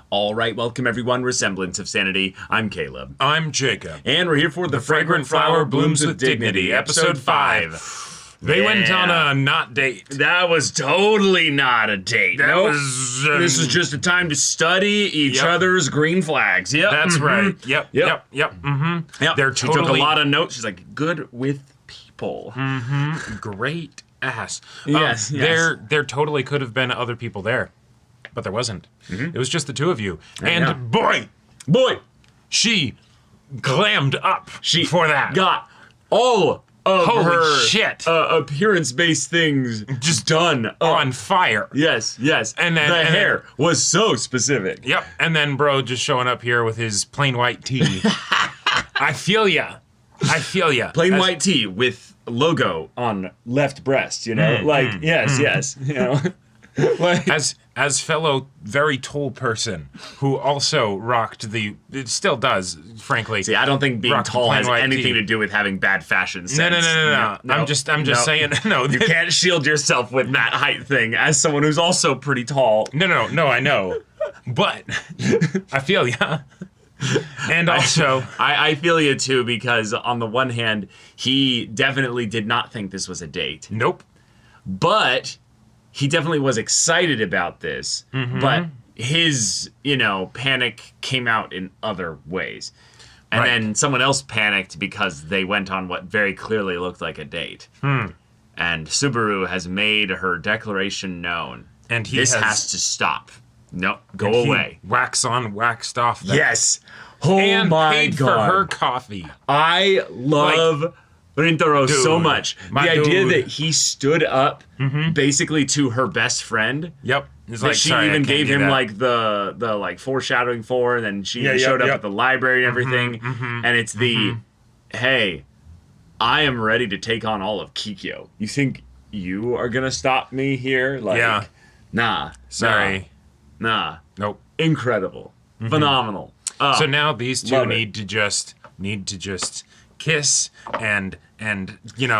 All right, welcome everyone. We're Semblance of Sanity. I'm Caleb. I'm Jacob. And we're here for The Fragrant Flower Blooms with Dignity, Episode 5. They went on a not date. That was totally not a date. This was just a time to study each other's green flags. Yep. That's right. Yep. Mm-hmm. Yep. They're She took a lot of notes. She's like, good with people. Mm-hmm. Great ass. Yes. There totally could have been other people there, but there wasn't. Mm-hmm. It was just the two of you. And boy, she glammed up for that. Got all of her shit. Appearance-based things just done on fire. Yes. And then the hair was so specific. Yep. And then bro just showing up here with his plain white tee. I feel ya. Plain white tee with logo on left breast, you know? Yes. You know? Like, as fellow very tall person who also rocked it still does, frankly. See, I don't think being tall has anything to do with having bad fashion sense. No. I'm just saying, no. You can't shield yourself with that height thing as someone who's also pretty tall. No, I know. But I feel ya. And also, I feel you too, because on the one hand, he definitely did not think this was a date. Nope. But he definitely was excited about this, but his, panic came out in other ways. And then someone else panicked because they went on what very clearly looked like a date. And Subaru has made her declaration known. And this has to stop. No, go away. Wax on, waxed off. Yes. Oh and my paid God. for her coffee. I love Rintaro so much. The idea that he stood up basically to her best friend. Yep. It's like, she even gave him like the foreshadowing for, and then she showed up at the library and everything. And it's hey, I am ready to take on all of Kikyo. You think you are gonna stop me here? Like, nah. Sorry. Nah. Nope. Incredible. Phenomenal. So now these two need to just kiss and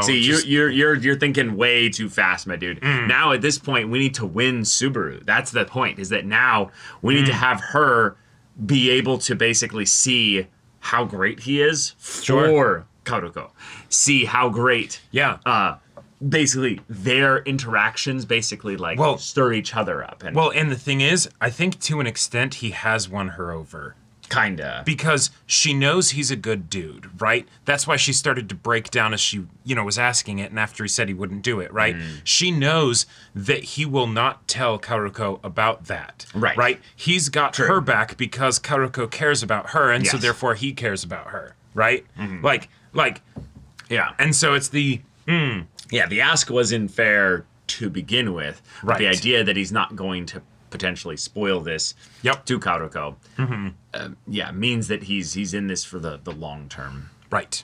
See, you're thinking way too fast, my dude. Now at this point we need to win Subaru. That's the point, is that now we need to have her be able to basically see how great he is for Kaoru. See how great basically their interactions stir each other up. And the thing is, I think to an extent he has won her over. Kinda. Because she knows he's a good dude, right? That's why she started to break down as she, was asking it, and after he said he wouldn't do it, right? She knows that he will not tell Kaoru about that. Right? He's got her back because Kaoru cares about her, and so therefore he cares about her, right? And so it's the... the ask wasn't fair to begin with. Right. The idea that he's not going to potentially spoil this to Kaoru means that he's in this for the long term. Right.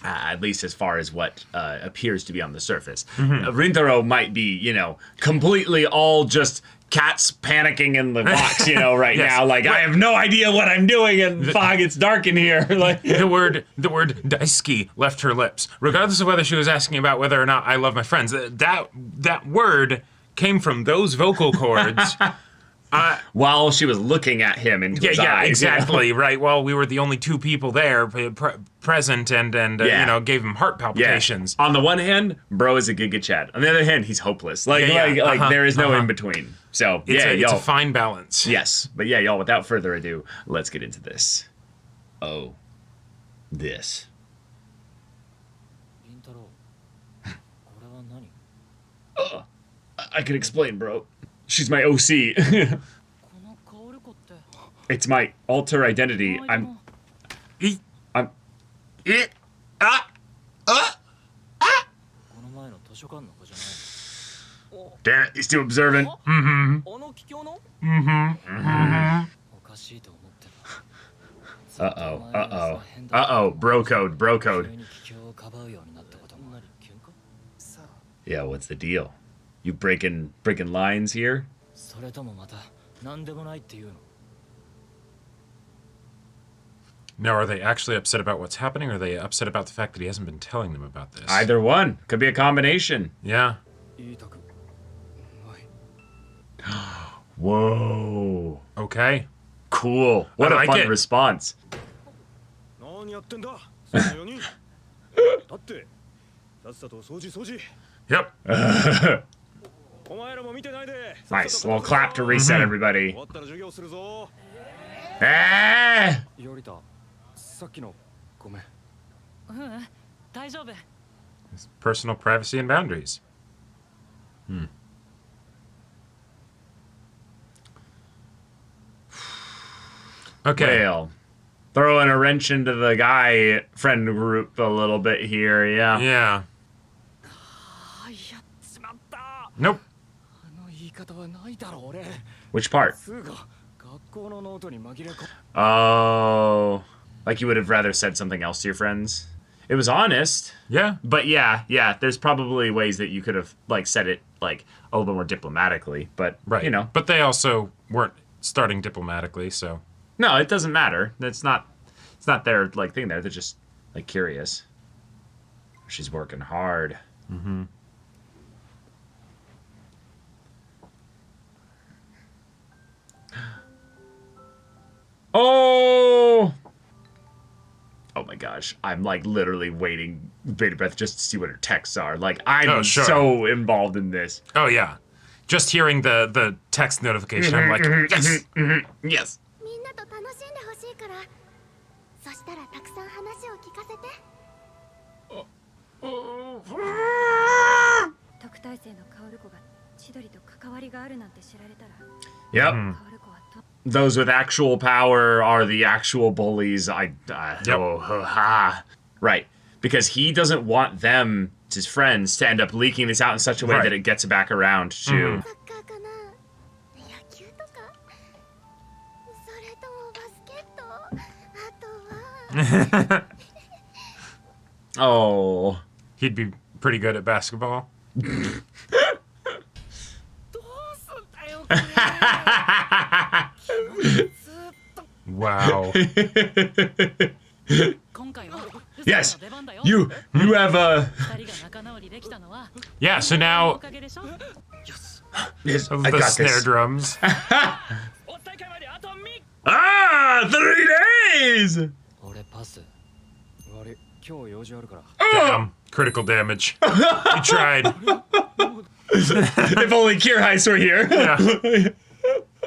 At least as far as what appears to be on the surface. Rintaro might be, completely all just cats panicking in the box, right now. Like, I have no idea what I'm doing, and fog, it's dark in here. Like the word daisuki left her lips, regardless of whether she was asking about whether or not I love my friends. That word came from those vocal cords. While she was looking at him into his eyes. Exactly, right. While we were the only two people there present and gave him heart palpitations. On the one hand, bro is a Giga Chad. On the other hand, he's hopeless. There is no in between. So, it's a fine balance. Yes. But y'all, without further ado, let's get into this. Oh. This. I can explain, bro. She's my OC. It's my alter identity. Damn it, he's too observant. Uh-oh, bro code. Yeah, what's the deal? You breaking lines here? Now, are they actually upset about what's happening, or are they upset about the fact that he hasn't been telling them about this? Either one. Could be a combination. Yeah. Whoa. Okay. Cool. What I a like fun it. response. 何やってんだその4人だってさっさと掃除掃除 Yep. お前らも見てないで Nice. Little clap to reset everybody. 終わったら授業するぞ Ah! よりたさっきのごめん 大丈夫 Personal privacy and boundaries. Okay. Well, throwing a wrench into the guy friend group a little bit here, yeah. Yeah. あやっちまった Nope. あの言い方はないだろ俺 Which part? すぐ学校のノートに紛れ込 Oh, like you would have rather said something else to your friends. It was honest, Yeah. but yeah, there's probably ways that you could have like said it like a little bit more diplomatically, but Right. you know. But they also weren't starting diplomatically, so. No, it doesn't matter. It's not their like thing there. They're just like curious. She's working hard. Oh! Oh my gosh. I'm like literally waiting bated breath just to see what her texts are. Like I'm Oh, sure. so involved in this. Oh, yeah. Just hearing the text notification, I'm like, yes. Yes. みんなと楽しんでほしいからそしたらたくさん話を聞かせて特待生の薫子が千鳥と関わりがあるなんて知られたら Yep. 薫子はと Those with actual power are the actual bullies. Right. Because he doesn't want them, his friends, to end up leaking this out in such a way Right. that it gets back around to. サッカーかな野球とかそれともバスケットあとは Oh. He'd be pretty good at basketball. どうすんだよ Wow. 今回は Yes. 出番だよ You have a 二人が仲直りできたのは Yeah, so お now かげでしょ yes, of I the got snare this. drums. お大会まであと3 Ah, 3 days. 俺パス悪い今日用事あるから Damn. Critical damage. He tried. If only Kirheis were here. Yeah.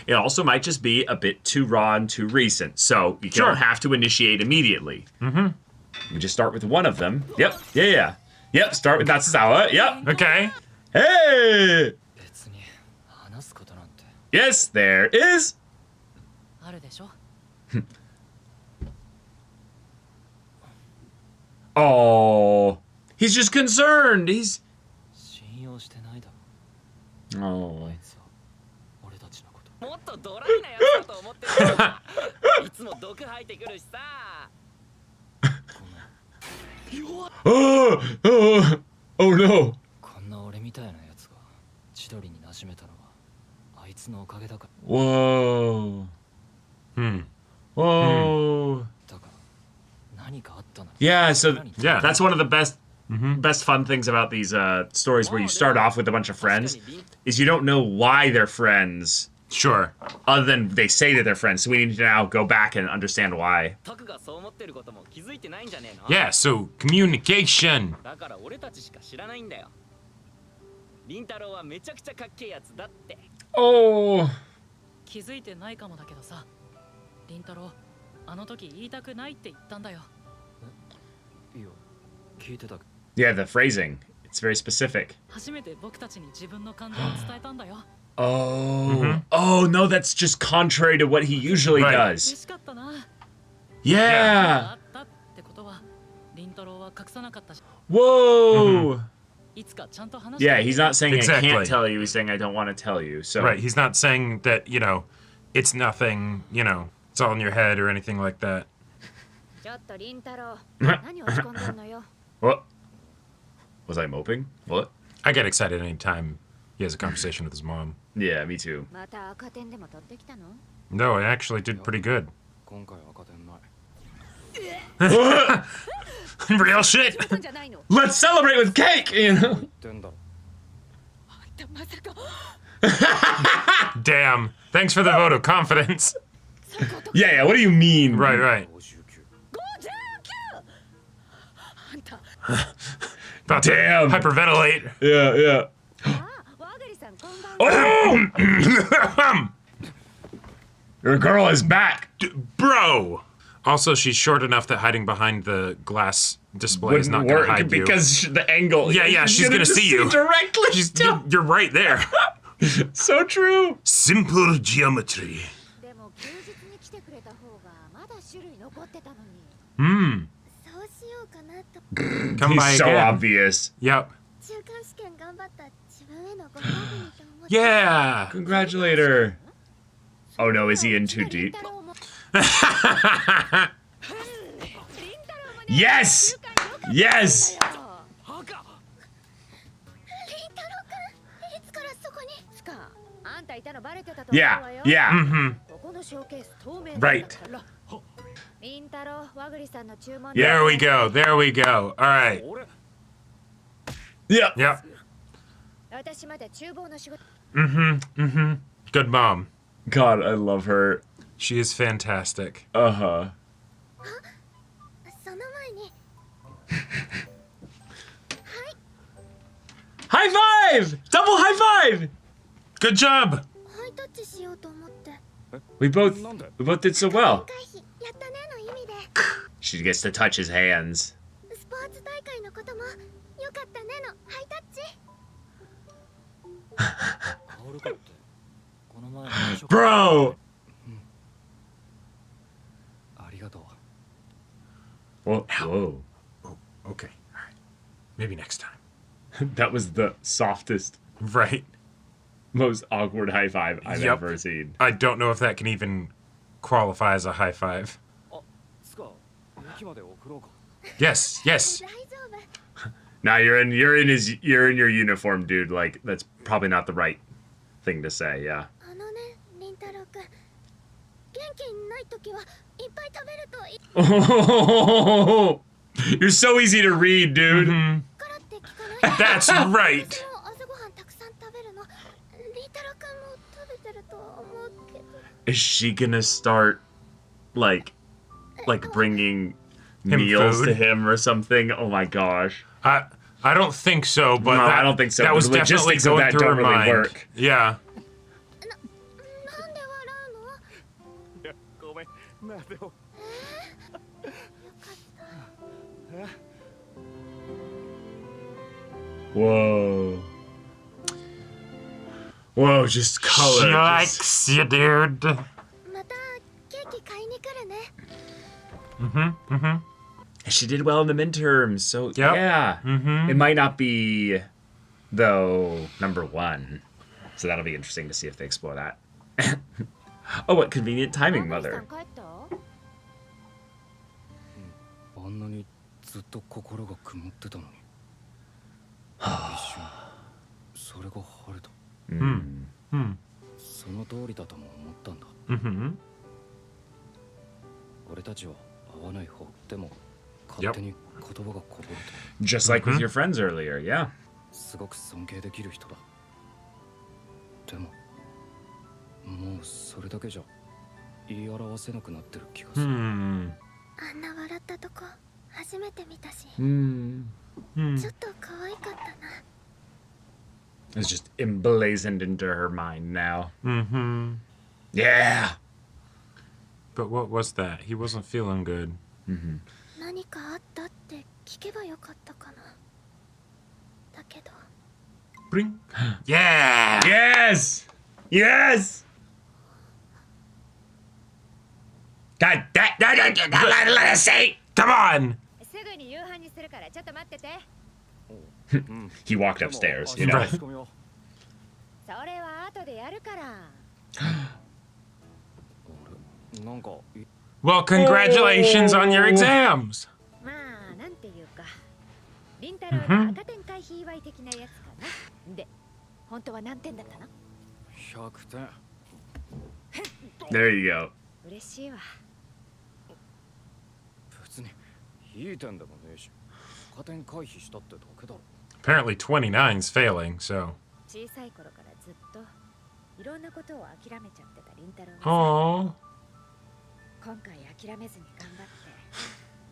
It also might just be a bit too raw and too recent, so you Sure. don't have to initiate immediately. You just start with one of them. Yep. Yeah. Yep. Start with Natsuzawa. Yep. Okay. Hey. 別に話すことなんて Yes, there is. あるでしょ Oh, he's just concerned. He's. 信用してないだろ Oh. あいつは俺たちのこともっとドライなやつだと思ってるよいつも毒吐いてくるしさ Oh. Oh no. こんな俺みたいなやつが千鳥に馴染めたのはあいつのおかげだから Whoa. Hmm. Whoa. だから何かあったなら Yeah. So Yeah. that's one of the best fun things about these stories where you start off with a bunch of friends is you don't know why they're friends Sure. other than they say that they're friends. So we need to now go back and understand why. タクがそう思ってることも気づいてないんじゃねえの Yeah, so communication. だから俺たちしか知らないんだよ凛太郎はめちゃくちゃかっけえやつだって Oh. 気づいてないかもだけどさ凛太郎あの時言いたくないって言ったんだよいや聞いてたけど Yeah, the phrasing. It's very specific. 初めて僕たちに自分の感情を伝えたんだよ Oh. Oh no, that's just contrary to what he usually Right. 嬉 does. しかったな Yeah. あったってことは凛太郎は隠さなかったし Whoa. いつかちゃんと話して Yeah, he's not saying I Exactly. can't tell you. He's saying I don't want to tell you. So Right, he's not saying that, it's nothing, it's all in your head or anything like that. ちょっと凛太郎何落ち込んでんのよ What? Was I moping? What? I get excited anytime he has a conversation with his mom. Yeah, me too. また赤点でも取ってきたの No, I actually did pretty good. 今回は赤点ない Real shit! そうじゃないの Let's celebrate with cake, you know? 言ってんだろまさか Damn. Thanks for the vote of confidence. Yeah, yeah. What do you mean? Right, right. あんた About to Damn. hyperventilate. Yeah, yeah. あ、ワグリさんこんばんは。 Your girl is back. Bro! Also, she's short enough that hiding behind the glass display is not Wouldn't going to work hide you. because the angle. Yeah, yeah, she's gonna just see you. directly. You're right there. So true. Simple geometry. でも休日に来てくれた方がまだ種類残ってたのに。 Hmm. そうしようかなと。 Come by He's so again. obvious. Yep. 中間試験頑張った自分へのご褒美にと思って。 Yeah. Congratulate her. Oh no, is he in too deep? Yes! Yes! バカ。リンタロウ君、いつからそこに？つか、あんたいたのバレてたと思う Yeah, わよ。 yeah. Mm-hmm. ここのショーケース透明 Right. だから。リンタロウ、ワグリさんの注文。 There we go. There we go. All right. 俺 Yeah. Yep. 私まだ厨房の仕事。 Mm-hmm. Mm-hmm. Good mom. God, I love her. She is fantastic. Uh-huh. その前に。 High five! Double high five! Good job. ハイタッチしようと思って。 We both なんで？ did so well. 回避やったねの意味で。 She gets to touch his hands. スポーツ大会のこともよかったねのハイタッチ。カオルかって。この前の話を Bro! ありがとう。 Whoa. Whoa. Oh, okay. All right. Maybe next time. That was the softest, Right. most awkward high five I've Yep. ever seen. I don't know if that can even qualify as a high five. あ、つか駅まで送ろうか。 Yes. Yes. 大丈夫。 Now you're in your uniform, dude. Like that's probably not the right thing to say. Yeah. あのね、リンタロウ君。元気ない時はいっぱい食べるといい You're so easy to read, dude. からって聞かない。 That's right. 私も朝ごはんたくさん食べるの。リンタロウ君も食べてると思うけど。 Is she gonna start like bringing Him meals food? to him or something? Oh my gosh. I don't think so, but No, that, I don't think so. That was The definitely logistics of going that through her don't really mind. work. Yeah. なんで笑うの？いや、ごめん。なでも。よかった。 Whoa. Whoa, just color. She Just- likes you, dude. またケーキ買いに来るね。 Mm-hmm. Mm-hmm. She did well in the midterms, so Yep. yeah. Mm-hmm. It might not be, though, number one. So that'll be interesting to see if they explore that. Oh, what convenient timing, ワグリさ mother. ん帰った？あんなにずっと心が曇ってたのに。一瞬。それが晴れた。 Mm. Hmm. その通りだとも思ったんだ。 Mm-hmm. 俺たちは会わない方。でも勝手に言葉がこぼれて。 Just like with your friends earlier, yeah. すごく尊敬できる人だ。でも、もうそれだけじゃ言い表せなくなってる気がする。 Hmm. あんな笑ったとこ初めて見たし、 Mm. ちょっと可愛かったな。 It's just emblazoned into her mind now. Mm-hmm. Yeah. But what was that? He wasn't feeling good. 何かあったって聞けばよかったかな。だけど。 Bring. Yeah. Yes! Yes! God, let us say! Come on. すぐに夕飯にするからちょっと待ってて。 He walked upstairs, you know? Right. それは後でやるから。なんか Well, congratulations on your exams. まあなんていうか、リンタロウの赤点回避祝い的なやつかな。で、本当は何点だったの100点。 There you go. 嬉しいわ。別にいい点でもねえし、加点回避したってだけだろ。 Apparently 29's failing, so. 小さい頃からずっといろんなことを諦めちゃってたリンタロウがさ Aww. 今回諦めずに頑張って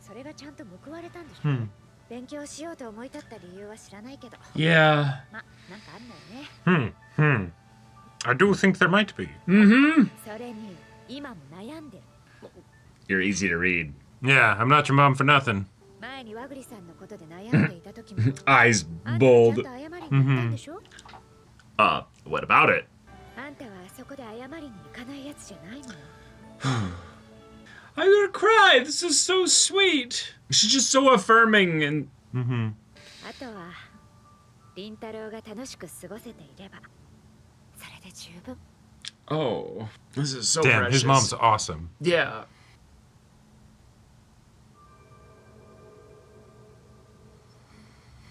それがちゃんと報われたんでしょ、勉強しようと思い立った理由は知らないけど Yeah. ま、なんかあんのよね I do think there might be. それに今も悩んでる You're easy to read. Yeah, I'm not your mom for nothing. 前に和栗さんのことで悩んでいた時も Eyes あんたちゃん bold. と謝りに行ったんでしょ What about it? あんたはあそこで謝りに行かないやつじゃないのよ I'm gonna cry. This is so sweet. She's just so affirming and あとは凛太郎が楽しく過ごせていればそれで十分 oh, this is so Damn, precious. his mom's awesome. Yeah.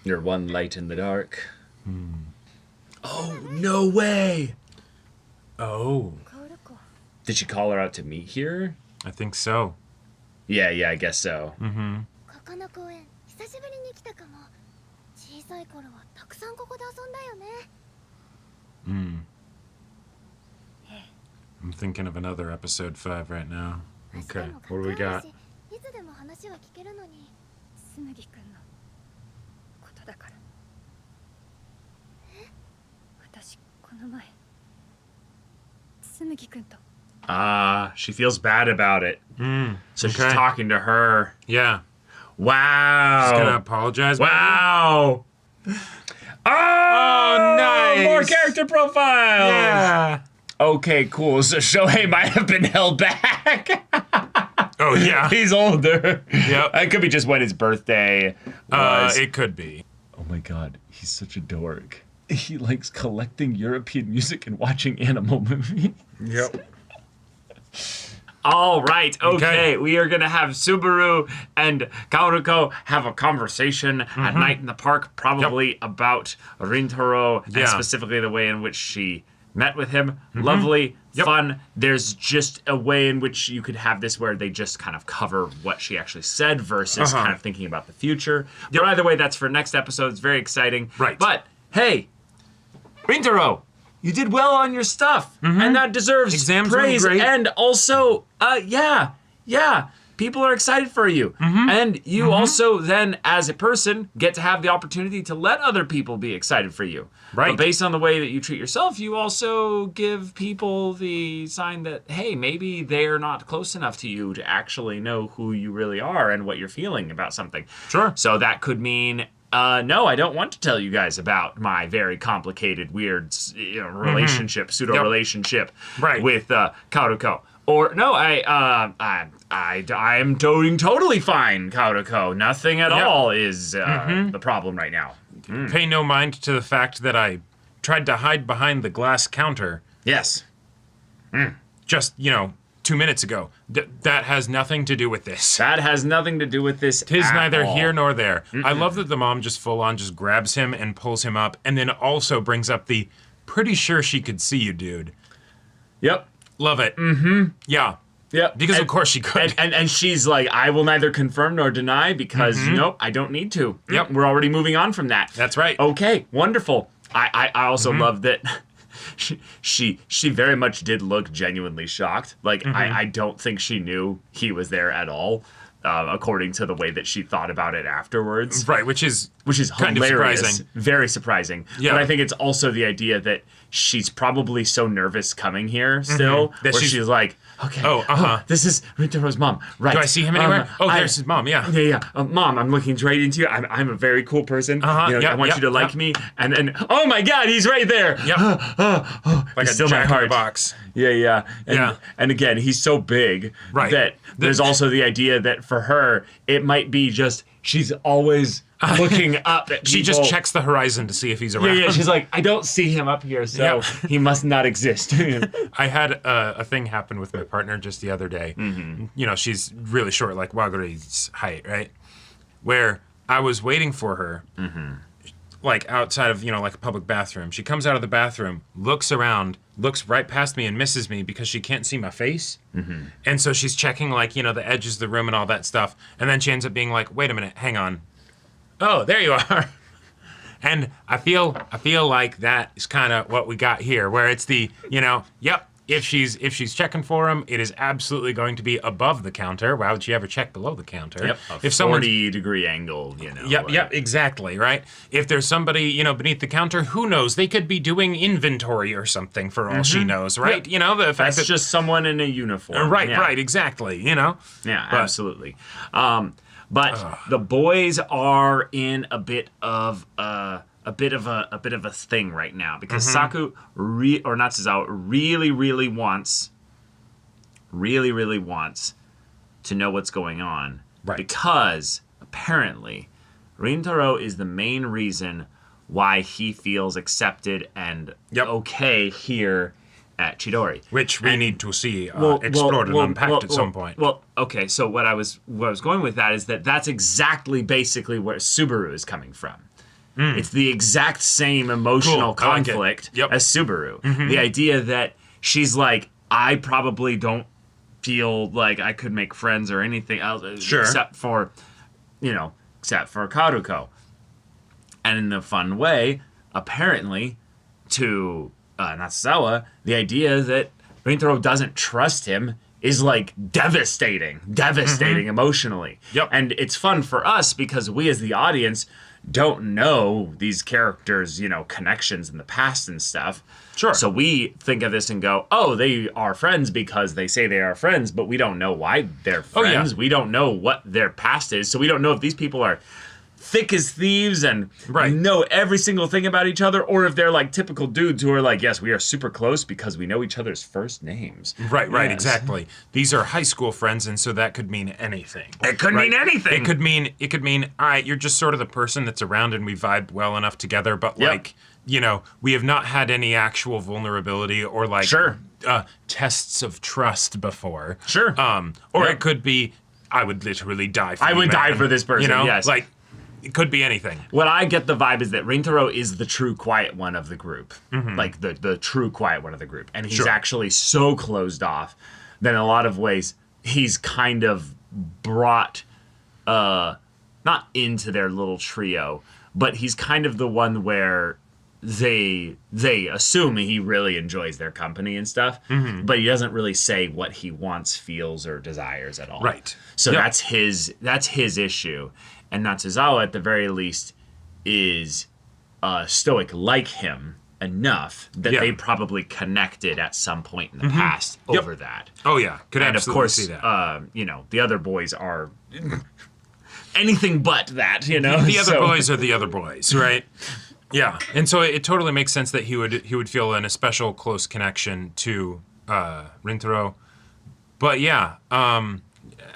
You're one light in the dark. Oh, no way. Oh, カオルコ Did she call her out to meet here? I think so. Yeah, I guess so. ここの公園久しぶりに来たかも小さい頃はたくさんここで遊んだよね I'm thinking of another episode 5 right now. Okay, what do we got? いつでも話は聞けるのに紬くんのことだから私この前紬くんと She feels bad about it. So she's okay. talking to her. Yeah. Wow. She's gonna apologize. Wow. Oh, nice. More character profiles. Yeah. Okay, cool. So Shohei might have been held back. Oh, yeah. He's older. Yep. It could be just when his birthday was. It could be. Oh my god, he's such a dork. He likes collecting European music and watching animal movies. Yep. All right, okay. Okay. We are gonna have Subaru and Kaoruko have a conversation at night in the park, probably about Rintaro Yeah. and specifically the way in which she met with him. Lovely, fun. There's just a way in which you could have this where they just kind of cover what she actually said versus kind of thinking about the future. But either way, that's for next episode. It's very exciting. Right. But hey, Rintaro, you did well on your stuff, and that deserves Exams went praise. great. And also, yeah, people are excited for you, and you also then, as a person, get to have the opportunity to let other people be excited for you. Right. But based on the way that you treat yourself, you also give people the sign that, hey, maybe they're not close enough to you to actually know who you really are and what you're feeling about something. Sure. So that could mean, no, I don't want to tell you guys about my very complicated, weird, relationship, pseudo-relationship Right. with Kaoruko. Or, no, I am doing totally fine, Kaoruko. Nothing at all is the problem right now. Pay no mind to the fact that I tried to hide behind the glass counter Yes. just, 2 minutes ago. That has nothing to do with this. That has nothing to do with this. Tis at neither all. here nor there. I love that the mom just full on just grabs him and pulls him up and then also brings up the pretty sure she could see you, dude. Yep. Love it. Yeah. Yep. Because of course she could. And she's like, I will neither confirm nor deny because nope, I don't need to. Yep. We're already moving on from that. That's right. Okay, wonderful. I also love that she very much did look genuinely shocked. Like I don't think she knew he was there at all. According to the way that she thought about it afterwards. Right, which is kind of hilarious. surprising. Very surprising. Yeah. But I think it's also the idea that she's probably so nervous coming here still, That where she's- she's like, okay, Oh, this is Rintaro's mom, right? Do I see him anywhere? There's his mom, yeah. Yeah. Mom, I'm looking straight into you. I'm a very cool person. I want you to like me. And then, oh my God, he's right there. Yep. Like He's a still my jack in the heart. box. Yeah. Yeah. And again, he's so big Right. that there's also the idea that for her, it might be just she's always looking up at people. She just checks the horizon to see if he's around. Yeah, she's like, I don't see him up here, so Yep. he must not exist. I had a thing happen with my partner just the other day. She's really short, like Waguri's height, right? Where I was waiting for her, like outside of, like a public bathroom. She comes out of the bathroom, looks around, looks right past me and misses me because she can't see my face. And so she's checking, like, the edges of the room and all that stuff. And then she ends up being like, wait a minute, hang on. Oh, there you are. And I feel like that is kind of what we got here, where it's the, yep, if she's checking for him, it is absolutely going to be above the counter. Why would she ever check below the counter? Yep. If 40-degree angle, Yep, exactly, right? If there's somebody, beneath the counter, who knows? They could be doing inventory or something for all she knows, right? Yep. The fact That's that just someone in a uniform. right, exactly, Yeah, absolutely. But the boys are in a bit of a thing right now because Saku Natsuzawa really wants to know what's going on, right? Because apparently Rintaro is the main reason why he feels accepted and okay here at Chidori, which we need to see explored and unpacked at some point. Well, okay. So what I was going with that is that's exactly basically where Subaru is coming from. It's the exact same emotional conflict as Subaru. The idea that she's like, I probably don't feel like I could make friends or anything else except for Karuko. And in the fun way, apparently, to Natsuzawa, the idea that Rintaro doesn't trust him is like devastating emotionally. Yep. And it's fun for us because we as the audience don't know these characters, connections in the past and stuff. Sure. So we think of this and go, oh, they are friends because they say they are friends, but we don't know why they're friends. We don't know what their past is. So we don't know if these people are thick as thieves and know every single thing about each other, or if they're like typical dudes who are like, yes, we are super close because we know each other's first names. Right, exactly. These are high school friends, and so that could mean anything. It could mean anything. It could mean, all right, you're just sort of the person that's around and we vibe well enough together, but we have not had any actual vulnerability or tests of trust before. Sure. It could be, I would literally die for I would die for this person, yes. It could be anything. What I get the vibe is that Rintaro is the true quiet one of the group. Like the true quiet one of the group. And he's actually so closed off that in a lot of ways he's kind of brought not into their little trio, but he's kind of the one where they assume he really enjoys their company and stuff, but he doesn't really say what he wants, feels, or desires at all. Right. So that's his issue. And Natsuzawa, at the very least, is stoic like him enough that they probably connected at some point in the past over that. Oh, yeah. Could and absolutely of course, see that. The other boys are anything but that, The other boys are the other boys, right? Yeah. And so it totally makes sense that he would feel an especial close connection to Rintaro. But yeah,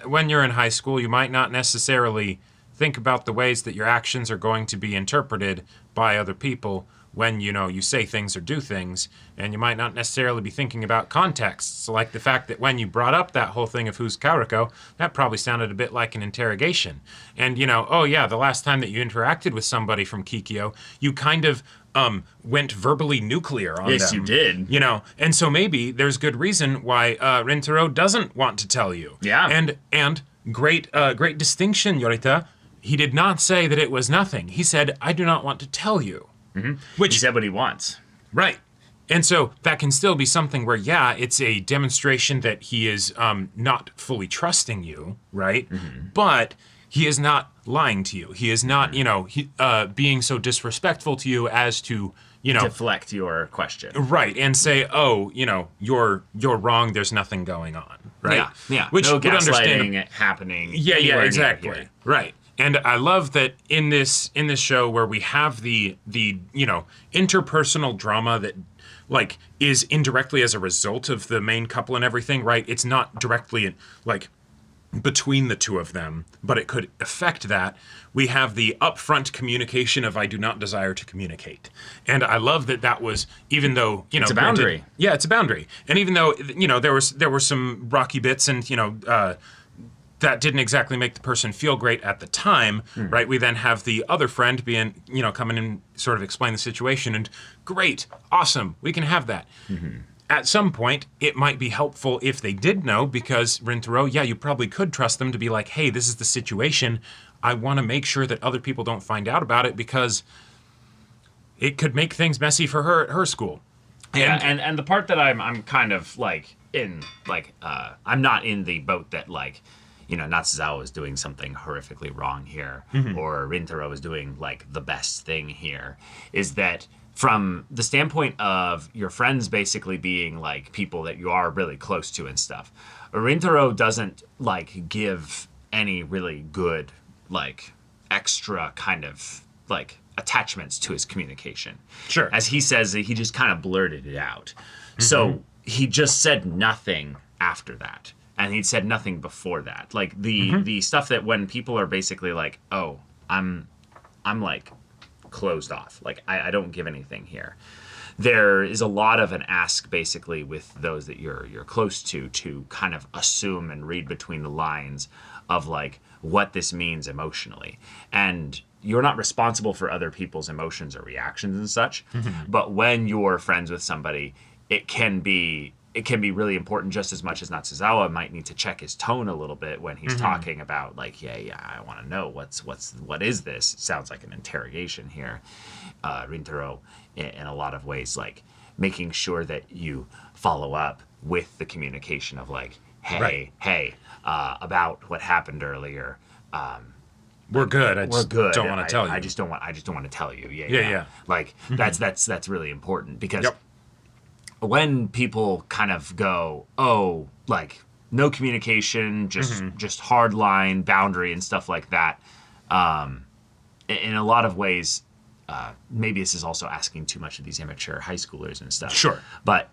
when you're in high school, you might not necessarily think about the ways that your actions are going to be interpreted by other people when, you say things or do things, and you might not necessarily be thinking about contexts, like the fact that when you brought up that whole thing of who's Karuko, that probably sounded a bit like an interrogation. And, the last time that you interacted with somebody from Kikyo, you kind of went verbally nuclear on them. Yes, you did. And so maybe there's good reason why Rintaro doesn't want to tell you. Yeah. And great distinction, Yorita. He did not say that it was nothing. He said, I do not want to tell you. Which he said what he wants. Right. And so that can still be something where, it's a demonstration that he is not fully trusting you, right? But he is not lying to you. He is not, being so disrespectful to you as to, deflect your question. Right. And say, you're wrong. There's nothing going on. Right. Yeah. Which no would gaslighting happening. Yeah, exactly. Right. And I love that in this show where we have the interpersonal drama that is indirectly as a result of the main couple and everything, right? It's not directly between the two of them, but it could affect that. We have the upfront communication of I do not desire to communicate. And I love that was, even though, it's a boundary. Yeah, it's a boundary. And even though, there were some rocky bits and, that didn't exactly make the person feel great at the time, right? We then have the other friend being, coming and sort of explain the situation, and great, awesome, we can have that. At some point, it might be helpful if they did know, because Rintaro, you probably could trust them to be like, hey, this is the situation. I want to make sure that other people don't find out about it because it could make things messy for her at her school. Yeah, and the part that I'm kind of like in like I'm not in the boat that like, you know, Natsuzawa is doing something horrifically wrong here, or Rintaro is doing like the best thing here, is that from the standpoint of your friends basically being like people that you are really close to and stuff, Rintaro doesn't like give any really good like extra kind of like attachments to his communication. Sure. As he says, he just kind of blurted it out. So he just said nothing after that. And he'd said nothing before that. Like the stuff that when people are basically like, oh, I'm like closed off. Like I don't give anything here. There is a lot of an ask basically with those that you're close to kind of assume and read between the lines of like what this means emotionally. And you're not responsible for other people's emotions or reactions and such. But when you're friends with somebody, it can be really important, just as much as Natsuzawa might need to check his tone a little bit when he's talking about like, yeah, I want to know what is this? It sounds like an interrogation here. Rintaro, in a lot of ways, like making sure that you follow up with the communication of like, hey, about what happened earlier. We're good. We're good. Don't want to tell you. I just don't want to tell you. Yeah. Like that's really important because when people kind of go, oh, like no communication, just hard line, boundary, and stuff like that. In a lot of ways, maybe this is also asking too much of these immature high schoolers and stuff. Sure. But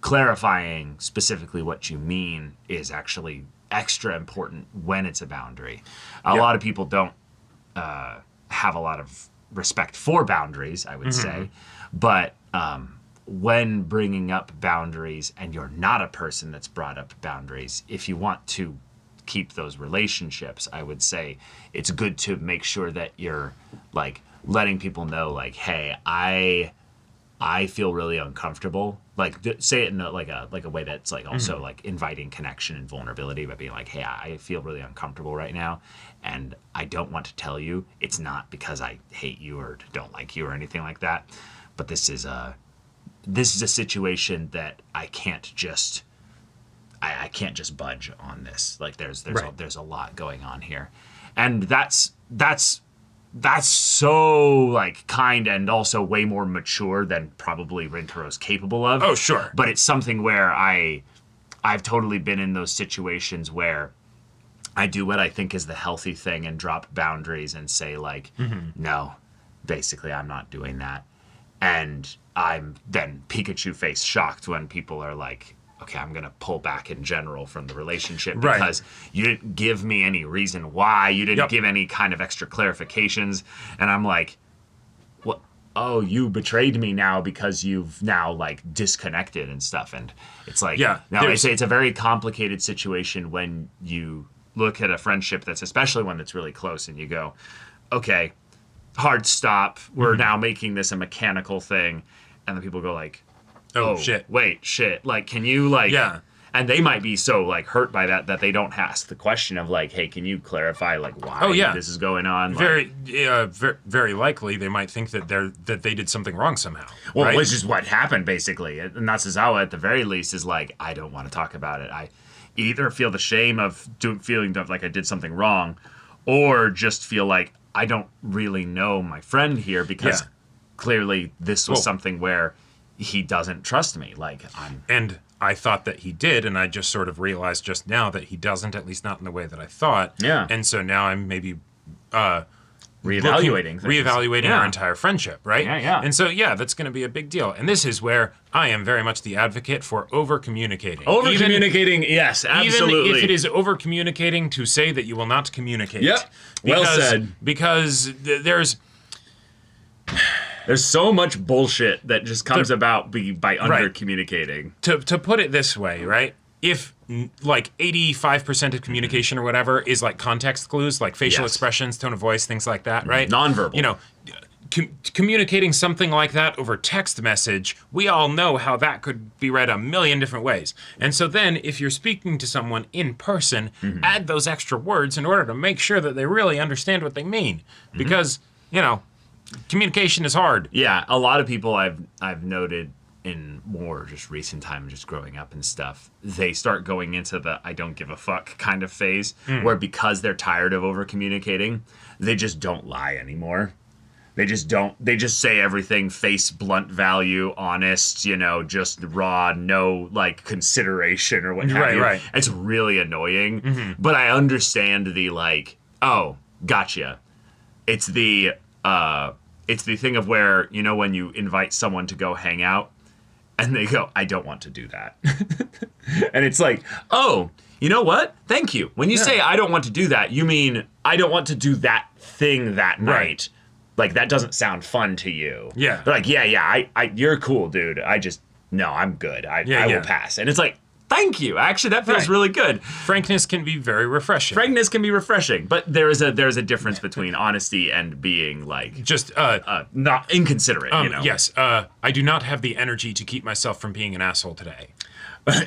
clarifying specifically what you mean is actually extra important when it's a boundary. A lot of people don't have a lot of respect for boundaries, I would say. But when bringing up boundaries and you're not a person that's brought up boundaries, if you want to keep those relationships, I would say it's good to make sure that you're like letting people know like, hey, I feel really uncomfortable. Like say it in like a way that's like also like inviting connection and vulnerability, by being like, hey, I feel really uncomfortable right now, and I don't want to tell you. It's not because I hate you or don't like you or anything like that, but this is a situation that I can't just budge on this. Like there's a lot going on here, and that's so like kind and also way more mature than probably Rintaro's capable of. Oh, sure. But it's something where I've totally been in those situations where I do what I think is the healthy thing and drop boundaries and say like, no, basically I'm not doing that. And I'm then Pikachu face shocked when people are like, okay, I'm going to pull back in general from the relationship because you didn't give me any reason why. You didn't give any kind of extra clarifications. And I'm like, what? Oh, you betrayed me now because you've now like disconnected and stuff. And it's like, now I say it's a very complicated situation when you look at a friendship that's, especially one that's really close, and you go, okay, hard stop. We're now making this a mechanical thing. And then people go like, oh shit, wait, shit. Like, can you like, and they might be so like hurt by that they don't ask the question of like, hey, can you clarify like why this is going on? Very, very likely they might think that they did something wrong somehow. Well, which is what happened basically. And Natsuzawa at the very least is like, I don't want to talk about it. I either feel the shame of feeling like I did something wrong, or just feel like I don't really know my friend here because clearly this was something where he doesn't trust me. Like and I thought that he did, and I just sort of realized just now that he doesn't, at least not in the way that I thought. Yeah. And so now I'm maybe reevaluating our entire friendship, right? Yeah. And so that's going to be a big deal. And this is where I am very much the advocate for over-communicating. Over-communicating, yes, absolutely. Even if it is over-communicating to say that you will not communicate. Yep. Well said. Because there's so much bullshit that just comes about by under-communicating. To put it this way, right? If like 85% of communication or whatever is like context clues, like facial expressions, tone of voice, things like that, right? Nonverbal. You know, communicating something like that over text message, we all know how that could be read a million different ways. And so then if you're speaking to someone in person, add those extra words in order to make sure that they really understand what they mean. Because, you know, communication is hard. Yeah, a lot of people I've noted in more just recent time, just growing up and stuff, they start going into the I don't give a fuck kind of phase where because they're tired of over communicating, they just don't lie anymore. They just say everything face blunt value, honest, just raw, no like consideration or what have you. Right. It's really annoying. But I understand the like, oh, gotcha. It's the thing of where, when you invite someone to go hang out and they go, I don't want to do that. And it's like, oh, you know what? Thank you. When you say I don't want to do that, you mean I don't want to do that thing that night. Like, that doesn't sound fun to you. Yeah. They're like, you're cool, dude. No, I'm good. I will pass. And it's like, thank you. Actually, that feels really good. Frankness can be very refreshing. But there is a difference between honesty and being like just not inconsiderate. Yes. I do not have the energy to keep myself from being an asshole today. Because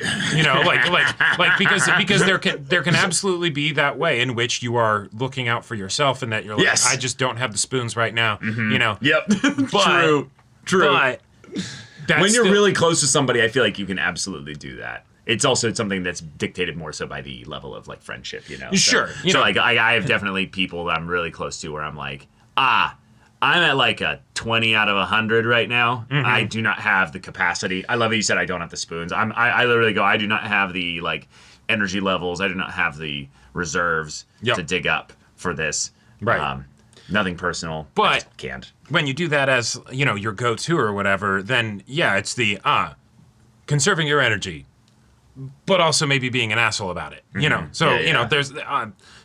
there can absolutely be that way in which you are looking out for yourself and that you're like, I just don't have the spoons right now. Yep. True. But when you're really close to somebody, I feel like you can absolutely do that. It's also something that's dictated more so by the level of like friendship, Sure. So like I have definitely people that I'm really close to where I'm like, I'm at like a 20 out of 100 right now. I do not have the capacity. I love it you said I don't have the spoons. I literally go, I do not have the like energy levels. I do not have the reserves to dig up for this. Right. Nothing personal. But I just can't. When you do that as, your go-to or whatever, then it's the conserving your energy, but also maybe being an asshole about it.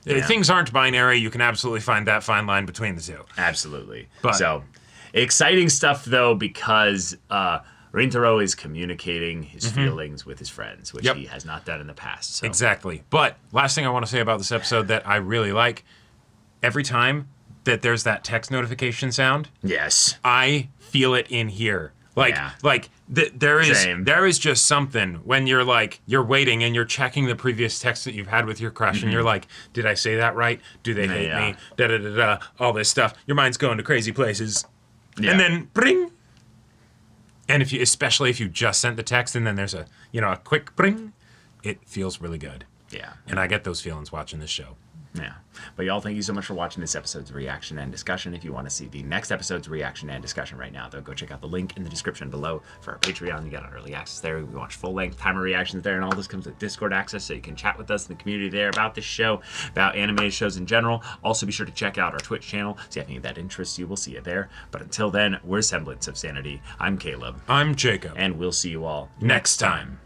There's things aren't binary. You can absolutely find that fine line between the two. Absolutely. So exciting stuff though, because Rintaro is communicating his feelings with his friends, which he has not done in the past. So. Exactly. But last thing I want to say about this episode that I really like, every time that there's that text notification sound, I feel it in here. There is just something when you're waiting and you're checking the previous text that you've had with your crush and you're like, did I say that right? Do they hate me? Da da da da. All this stuff. Your mind's going to crazy places, and then bring. And especially if you just sent the text and then there's a quick bring, it feels really good. Yeah. And I get those feelings watching this show. Yeah. But y'all, thank you so much for watching this episode's reaction and discussion. If you want to see the next episode's reaction and discussion right now, though, go check out the link in the description below for our Patreon. You got an early access there. We watch full-length timer reactions there, and all this comes with Discord access, so you can chat with us in the community there about this show, about animated shows in general. Also, be sure to check out our Twitch channel. See if any of that interests you. We'll see you there. But until then, we're Semblance of Sanity. I'm Caleb. I'm Jacob. And we'll see you all next time.